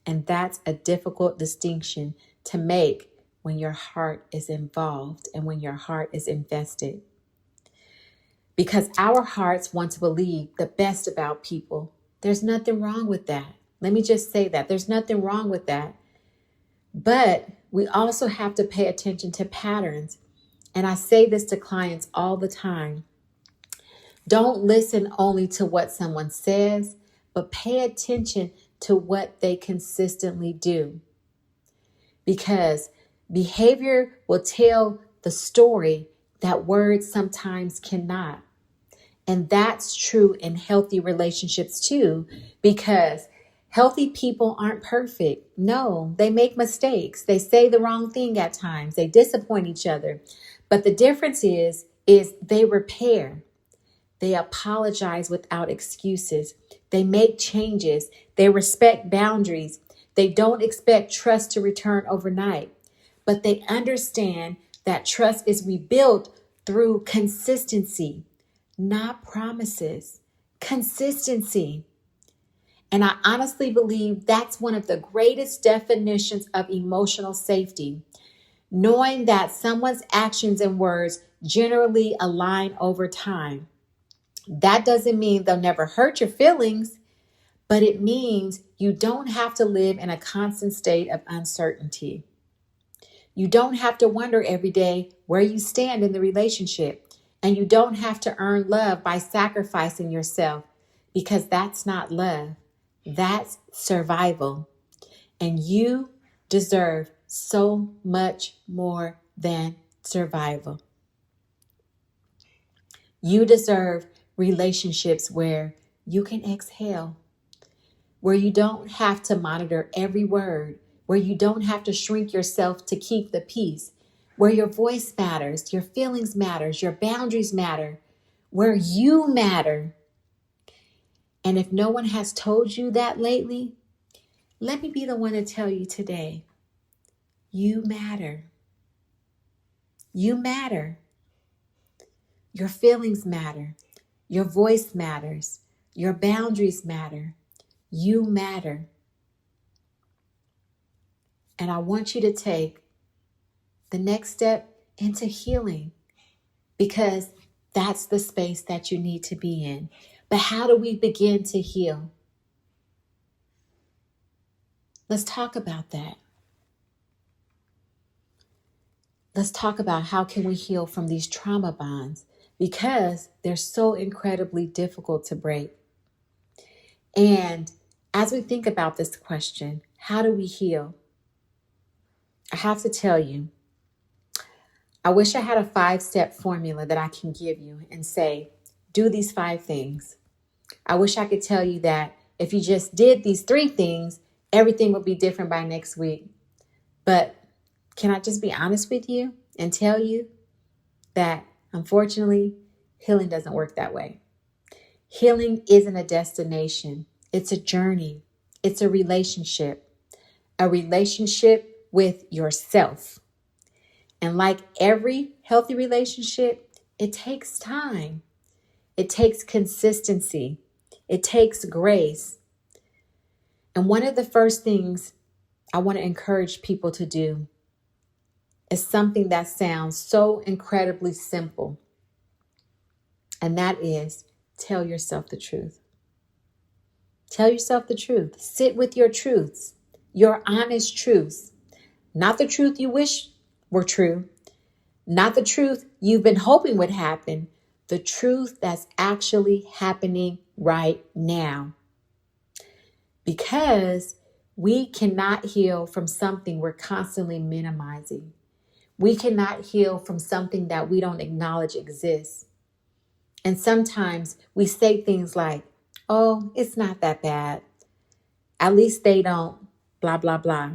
And that's a difficult distinction to make when your heart is involved and when your heart is invested. Because our hearts want to believe the best about people. There's nothing wrong with that. Let me just say that. There's nothing wrong with that. But we also have to pay attention to patterns. And I say this to clients all the time. Don't listen only to what someone says, but pay attention to what they consistently do. Because behavior will tell the story that words sometimes cannot. And that's true in healthy relationships too, because healthy people aren't perfect. No, they make mistakes. They say the wrong thing at times. They disappoint each other. But the difference is they repair. They apologize without excuses. They make changes. They respect boundaries. They don't expect trust to return overnight, but they understand that trust is rebuilt through consistency, not promises. Consistency. And I honestly believe that's one of the greatest definitions of emotional safety. Knowing that someone's actions and words generally align over time. That doesn't mean they'll never hurt your feelings, but it means you don't have to live in a constant state of uncertainty. You don't have to wonder every day where you stand in the relationship, and you don't have to earn love by sacrificing yourself, because that's not love. That's survival. And you deserve so much more than survival. You deserve relationships where you can exhale, where you don't have to monitor every word, where you don't have to shrink yourself to keep the peace, where your voice matters, your feelings matters, your boundaries matter, where you matter. And if no one has told you that lately, let me be the one to tell you today, you matter. You matter. Your feelings matter. Your voice matters. Your boundaries matter. You matter. And I want you to take the next step into healing, because that's the space that you need to be in. But how do we begin to heal? Let's talk about that. Let's talk about how can we heal from these trauma bonds, because they're so incredibly difficult to break. And as we think about this question, how do we heal? I have to tell you, I wish I had a 5-step formula that I can give you and say, do these 5 things. I wish I could tell you that if you just did these 3 things, everything would be different by next week. But can I just be honest with you and tell you that unfortunately, healing doesn't work that way. Healing isn't a destination. It's a journey. It's a relationship with yourself. And like every healthy relationship, it takes time. It takes consistency. It takes grace. And one of the first things I want to encourage people to do is something that sounds so incredibly simple. And that is tell yourself the truth. Tell yourself the truth. Sit with your truths, your honest truths, not the truth you wish were true, not the truth you've been hoping would happen, the truth that's actually happening right now. Because we cannot heal from something we're constantly minimizing. We cannot heal from something that we don't acknowledge exists. And sometimes we say things like, oh, it's not that bad. At least they don't, blah, blah, blah.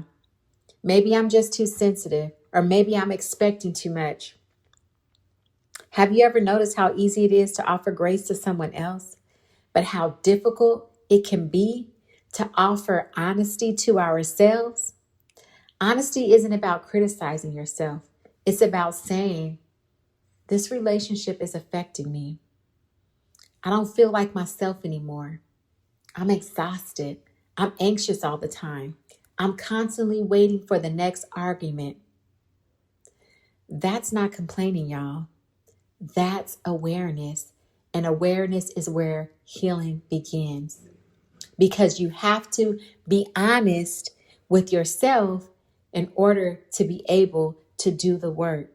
Maybe I'm just too sensitive, or maybe I'm expecting too much. Have you ever noticed how easy it is to offer grace to someone else, but how difficult it can be to offer honesty to ourselves? Honesty isn't about criticizing yourself. It's about saying, this relationship is affecting me. I don't feel like myself anymore. I'm exhausted. I'm anxious all the time. I'm constantly waiting for the next argument. That's not complaining, y'all. That's awareness. And awareness is where healing begins. Because you have to be honest with yourself in order to be able to do the work.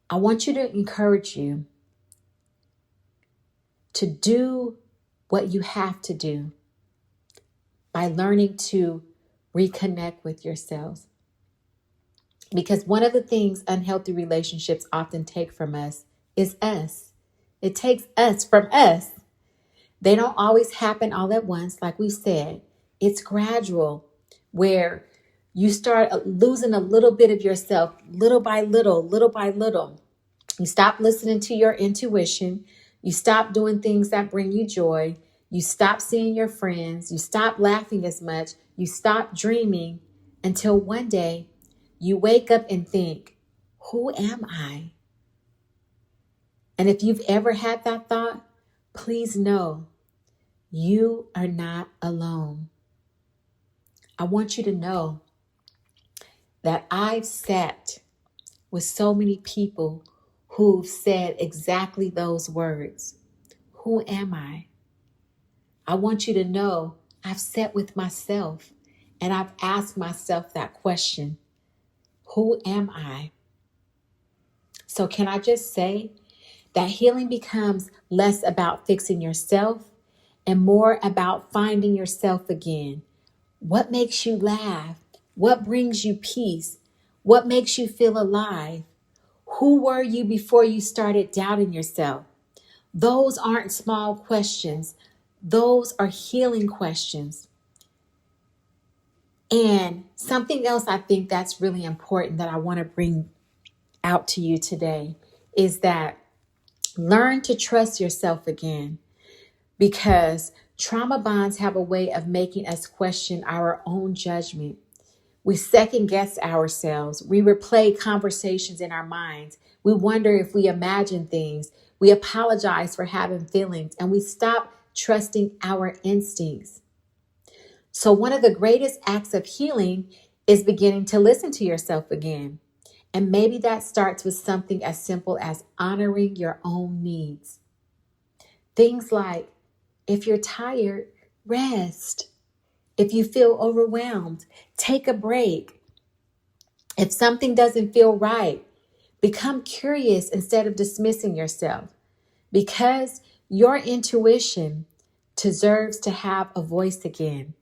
I want you to encourage you to do what you have to do by learning to reconnect with yourselves. Because one of the things unhealthy relationships often take from us is us. It takes us from us. They don't always happen all at once, like we said. It's gradual, where you start losing a little bit of yourself, little by little, little by little. You stop listening to your intuition. You stop doing things that bring you joy. You stop seeing your friends. You stop laughing as much. You stop dreaming until one day you wake up and think, who am I? And if you've ever had that thought, please know you are not alone. I want you to know that I've sat with so many people who've said exactly those words. Who am I? I want you to know I've sat with myself and I've asked myself that question. Who am I? So can I just say that healing becomes less about fixing yourself and more about finding yourself again. What makes you laugh? What brings you peace? What makes you feel alive? Who were you before you started doubting yourself? Those aren't small questions. Those are healing questions. And something else I think that's really important that I want to bring out to you today is that learn to trust yourself again, because trauma bonds have a way of making us question our own judgment. We second guess ourselves. We replay conversations in our minds. We wonder if we imagine things. We apologize for having feelings, and we stop trusting our instincts. So one of the greatest acts of healing is beginning to listen to yourself again. And maybe that starts with something as simple as honoring your own needs. Things like, if you're tired, rest. If you feel overwhelmed, take a break. If something doesn't feel right, become curious instead of dismissing yourself, because your intuition deserves to have a voice again.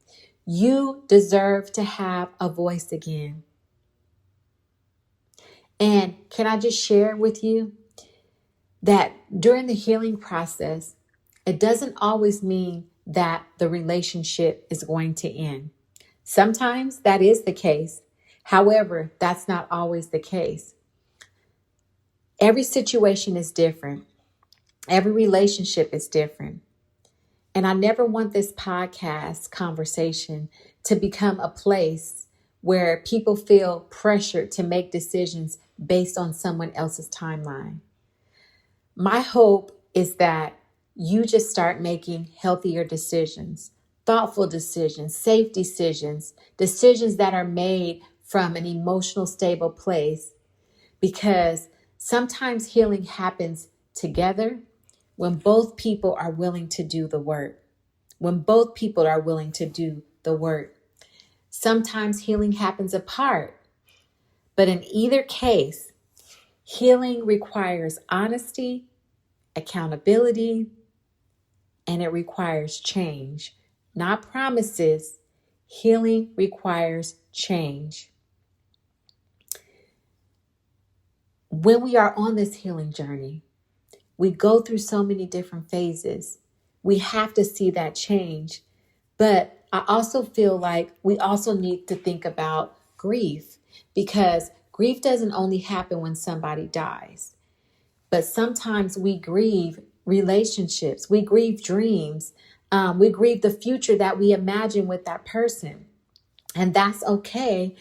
You deserve to have a voice again. And can I just share with you that during the healing process, it doesn't always mean that the relationship is going to end. Sometimes that is the case. However, that's not always the case. Every situation is different. Every relationship is different. And I never want this podcast conversation to become a place where people feel pressured to make decisions based on someone else's timeline. My hope is that you just start making healthier decisions, thoughtful decisions, safe decisions, decisions that are made from an emotional stable place, because sometimes healing happens together when both people are willing to do the work. When both people are willing to do the work. Sometimes healing happens apart, but in either case, healing requires honesty, accountability, and it requires change. Not promises. Healing requires change. When we are on this healing journey, we go through so many different phases. We have to see that change. But I also feel like we also need to think about grief, because grief doesn't only happen when somebody dies, but sometimes we grieve relationships, we grieve dreams, we grieve the future that we imagine with that person. And that's okay,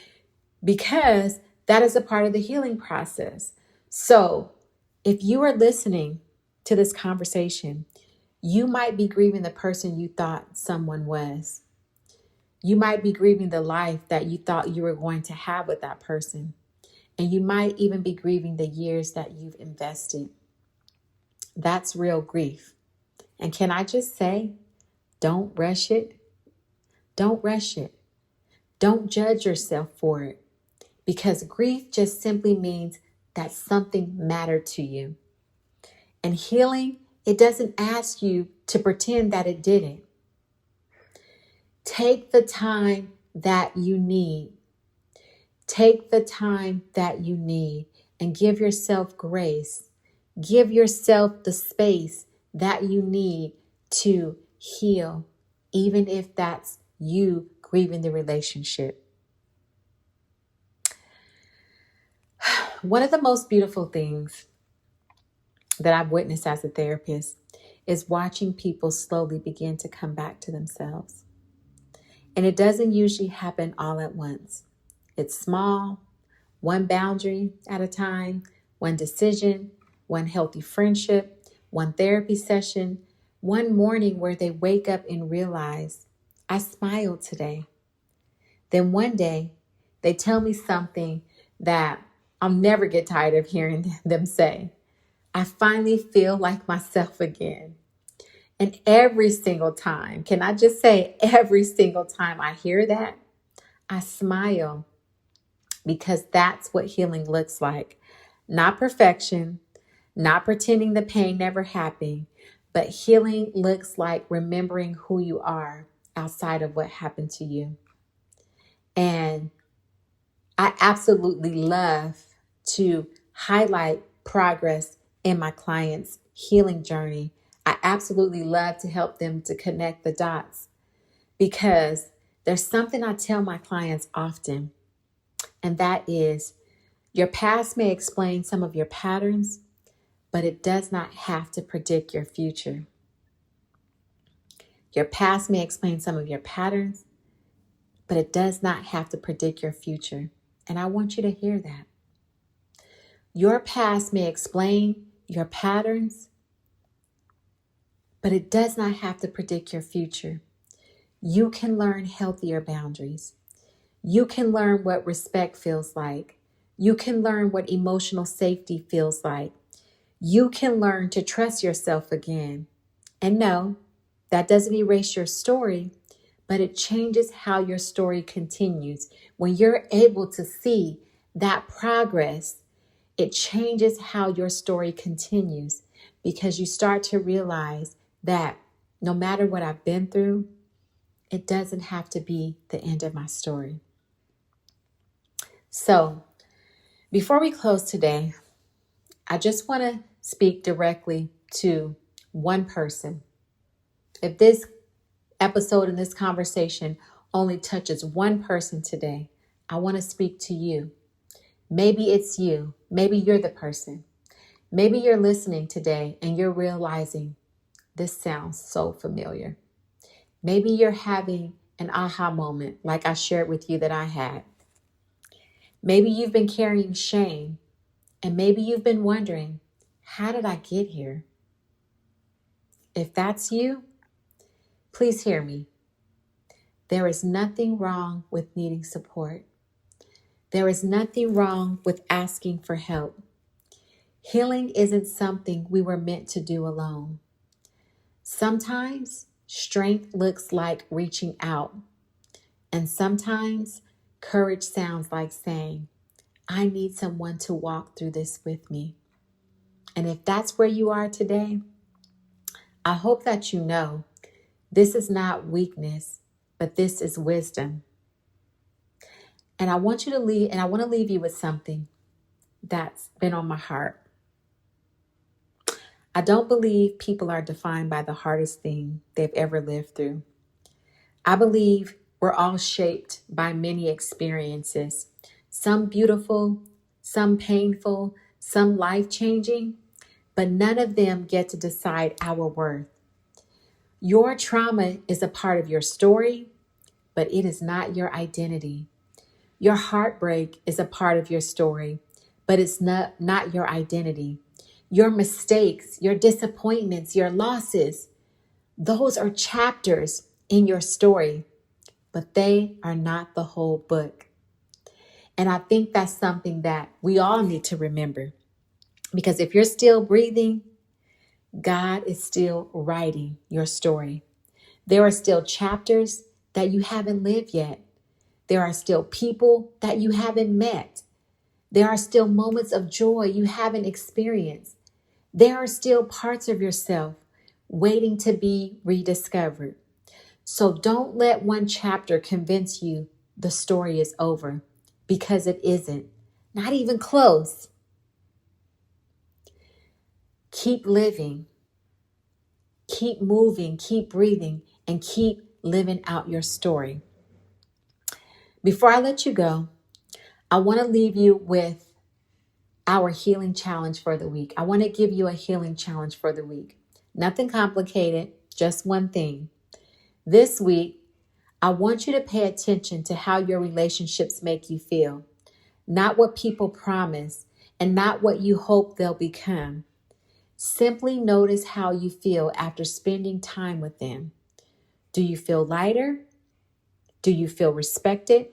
because that is a part of the healing process. So if you are listening to this conversation, you might be grieving the person you thought someone was. You might be grieving the life that you thought you were going to have with that person. And you might even be grieving the years that you've invested. That's real grief. And can I just say, don't rush it. Don't rush it. Don't judge yourself for it, because grief just simply means that something mattered to you. And healing, it doesn't ask you to pretend that it didn't. Take the time that you need. Take the time that you need and give yourself grace. Give yourself the space that you need to heal, even if that's you grieving the relationship. One of the most beautiful things that I've witnessed as a therapist is watching people slowly begin to come back to themselves. And it doesn't usually happen all at once. It's small, one boundary at a time, one decision, one healthy friendship, one therapy session, one morning where they wake up and realize, I smiled today. Then one day, they tell me something that I'll never get tired of hearing them say. I finally feel like myself again. And every single time, can I just say, every single time I hear that, I smile, because that's what healing looks like. Not perfection, not pretending the pain never happened, but healing looks like remembering who you are outside of what happened to you. And I absolutely love to highlight progress in my clients' healing journey. I absolutely love to help them to connect the dots, because there's something I tell my clients often, and that is, your past may explain some of your patterns, but it does not have to predict your future. Your past may explain some of your patterns, but it does not have to predict your future. And I want you to hear that. Your past may explain your patterns, but it does not have to predict your future. You can learn healthier boundaries. You can learn what respect feels like. You can learn what emotional safety feels like. You can learn to trust yourself again. And no, that doesn't erase your story, but it changes how your story continues. When you're able to see that progress, it changes how your story continues, because you start to realize that no matter what I've been through, it doesn't have to be the end of my story. So Before we close today, I just want to speak directly to one person. If this episode and this conversation only touches one person today, I want to speak to you. Maybe it's you. Maybe you're the person. Maybe you're listening today and you're realizing this sounds so familiar. Maybe you're having an aha moment like I shared with you that I had. Maybe you've been carrying shame and maybe you've been wondering, how did I get here? If that's you, please hear me. There is nothing wrong with needing support. There is nothing wrong with asking for help. Healing isn't something we were meant to do alone. Sometimes strength looks like reaching out, and sometimes courage sounds like saying, I need someone to walk through this with me. And if that's where you are today, I hope that you know this is not weakness, but this is wisdom. And I want to leave you with something that's been on my heart. I don't believe people are defined by the hardest thing they've ever lived through. I believe we're all shaped by many experiences, some beautiful, some painful, some life-changing, but none of them get to decide our worth. Your trauma is a part of your story, but it is not your identity. Your heartbreak is a part of your story, but it's not your identity. Your mistakes, your disappointments, your losses, those are chapters in your story, but they are not the whole book. And I think that's something that we all need to remember. Because if you're still breathing, God is still writing your story. There are still chapters that you haven't lived yet. There are still people that you haven't met. There are still moments of joy you haven't experienced. There are still parts of yourself waiting to be rediscovered. So don't let one chapter convince you the story is over, because it isn't. Not even close. Keep living, keep moving, keep breathing, and keep living out your story. Before I let you go, I want to leave you with our healing challenge for the week. I want to give you a healing challenge for the week. Nothing complicated, just one thing. This week, I want you to pay attention to how your relationships make you feel, not what people promise and not what you hope they'll become. Simply notice how you feel after spending time with them. Do you feel lighter? Do you feel respected?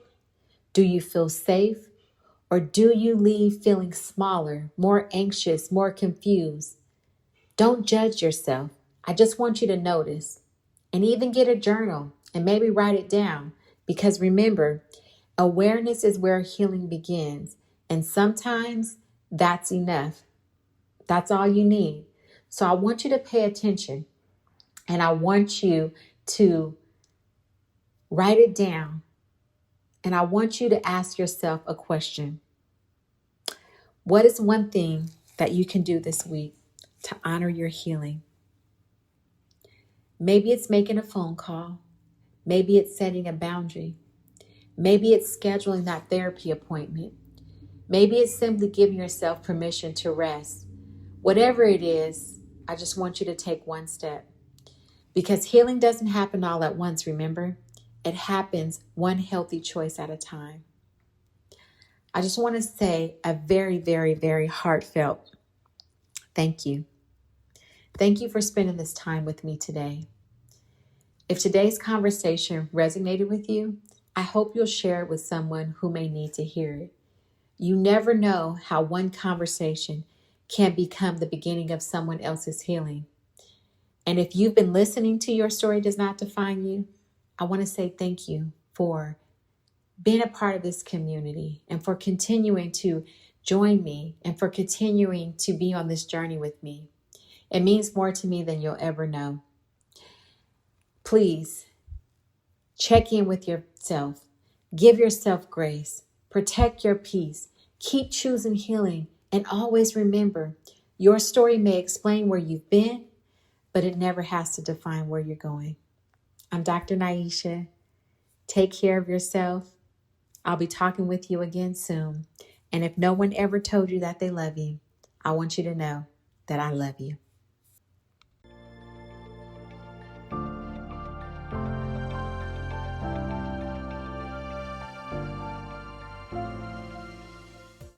Do you feel safe? Or do you leave feeling smaller, more anxious, more confused? Don't judge yourself. I just want you to notice and even get a journal and maybe write it down, because remember, awareness is where healing begins. And sometimes that's enough. That's all you need. So I want you to pay attention and I want you to write it down. And I want you to ask yourself a question. What is one thing that you can do this week to honor your healing? Maybe it's making a phone call. Maybe it's setting a boundary. Maybe it's scheduling that therapy appointment. Maybe it's simply giving yourself permission to rest. Whatever it is, I just want you to take one step. Because healing doesn't happen all at once, remember? It happens one healthy choice at a time. I just want to say a very, very, very heartfelt thank you. Thank you for spending this time with me today. If today's conversation resonated with you, I hope you'll share it with someone who may need to hear it. You never know how one conversation can become the beginning of someone else's healing. And if you've been listening to Your Story Does Not Define You, I want to say thank you for being a part of this community and for continuing to join me and for continuing to be on this journey with me. It means more to me than you'll ever know. Please check in with yourself. Give yourself grace. Protect your peace. Keep choosing healing, and always remember, your story may explain where you've been, but it never has to define where you're going. I'm Dr. Niesha. Take care of yourself. I'll be talking with you again soon. And if no one ever told you that they love you, I want you to know that I love you.